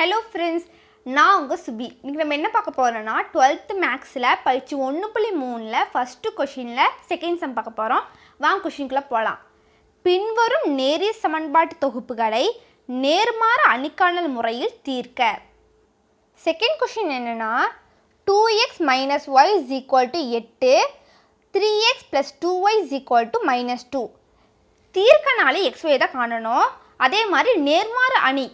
Hello friends, நான் உங்க சுபி. இன்னைக்கு நம்ம என்ன பார்க்க போறோம்னா 12th மேக்ஸ்ல பயிற்சி 1.3ல ஃபர்ஸ்ட் क्वेश्चनல செகண்ட் சம் பார்க்க போறோம். வாங்க क्वेश्चनக்குள்ள போலாம். பின்வரும் நேரியல் சமன்பாட்டு தொகுப்புகளை நேர்மாறு அணிக்காணல் முறையில் தீர்க்க. செகண்ட் क्वेश्चन என்னன்னா 2x - y = 8 3x + 2y = -2. தீர்க்கனாலே xy தான் காணணும். அதே மாதிரி நேர்மாறு அணி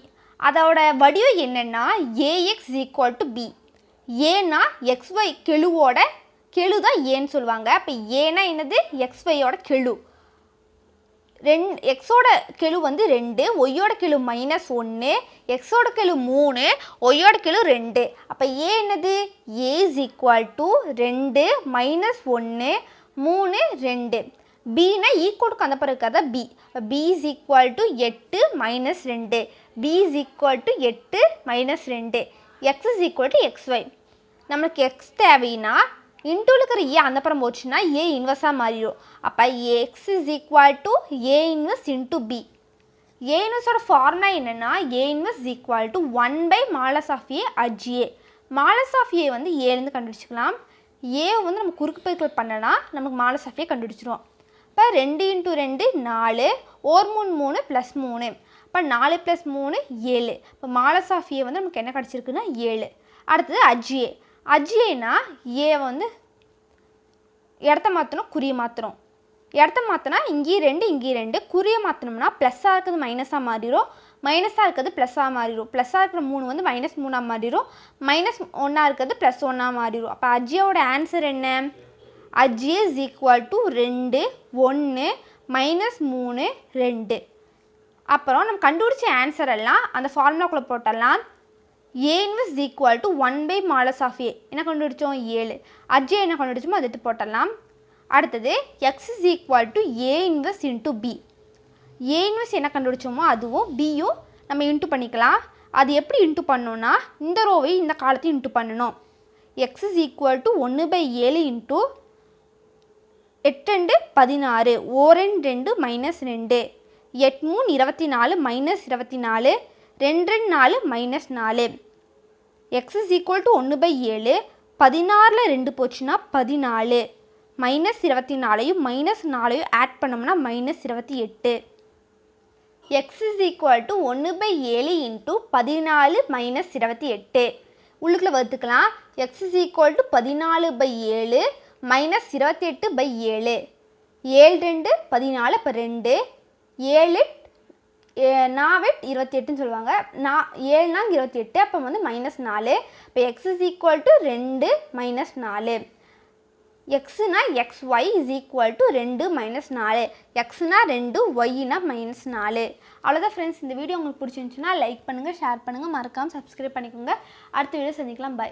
அதோட வடிவம் என்னன்னா ax = b. ஏனா xy கெழுவோட கெழு தான் ஏன்னு சொல்லுவாங்க. அப்ப ஏனா என்னது xy ஓட கெழு. x ஓட கெழு வந்து 2, y ஓட கெழு -1, x ஓட கெழு 3, y ஓட கெழு 2. அப்ப a என்னது a = 2 - 1 3 2. b னா ஈக்குவலுக்கு அந்த பக்கம் இருக்கறத b. b = 8 - 2. b = 8 - 2. x = xy. நமக்கு x தேவைனா இன்டூல இருக்கிற a அந்த பக்கம் போச்சுனா a இன்வர்ஸா மாறிடும். அப்ப x = a inverse * b. a இன்வர்ஸோட ஃபார்முலா என்னன்னா a inverse = 1/mod a / a. mod a வந்து a ல இருந்து கண்டுபிடிச்சுக்கலாம். a வந்து நம்ம குறுக்கு பெருக்கல் பண்ணனா நமக்கு mod a கண்டுபிடிச்சிரோம். அப்ப 2 * 2 4 ஒரு 3 3 +3. அப்ப 4 + 3 7. அப்ப mod a வந்து நமக்கு என்ன கிடைச்சிருக்குன்னா 7. அடுத்து aj. ajனா a வந்து இடத்தை மாத்தணும் குறிய மாத்தணும். இடத்தை மாத்தனா இங்க 2 இங்க 2 குறிய மாத்தணும்னா பிளஸ்ஸா இருக்குது மைனஸா மாறிரும். மைனஸா இருக்குது பிளஸ்ஸா மாறிரும். பிளஸ்ஸா இருக்கிற 3 வந்து -3ஆ மாறிரும். -1ஆ இருக்குது +1ஆ மாறிரும். அப்ப ajயோட ஆன்சர் என்ன? aj = 2 1 -3 2. அப்புறம் நம்ம கண்டுபிடிச்ச ஆன்சர் எல்லாம் அந்த ஃபார்முலாக்குள்ள போடலாம். a inverse = 1/mod a. என்ன கண்டுபிடிச்சோம் 7. aj என்ன கண்டுபிடிச்சோமோ அதை எடுத்து போடலாம். அடுத்து x = a inverse * b. a inverse என்ன கண்டுபிடிச்சோமோ அதுவும் b யும் நம்ம இன்டு பண்ணிக்கலாம். அது எப்படி இன்டு பண்ணனும்னா இந்த ரோவை இந்த காலத்தை இன்டு பண்ணனும். x = 1/7 * 8 2 16 1 2 -2 8 3 24 -24 2 4 -4. x = 1/7 16ல 2 போச்சுனா 14 -24யும் -4யும் ஆட் பண்ணோம்னா -28. x = 1/7 * 14 - 28. உள்ளுக்குள்ள வகுத்துக்கலாம். x = 14/7 - 28/7. 7 2 14 அப்ப 2 7 4 28ன்னு சொல்லுவாங்க. 7 4 28 அப்ப வந்து -4. அப்ப x = 2 - 4. x னா xy = 2 - 4. x னா 2 y னா -4. அவ்வளவுதான் फ्रेंड्स. இந்த வீடியோ உங்களுக்கு பிடிச்சிருந்துச்சுனா லைக் பண்ணுங்க, ஷேர் பண்ணுங்க, மறக்காம Subscribe பண்ணிக்கோங்க. அடுத்த வீடியோ சந்திக்கலாம். பை.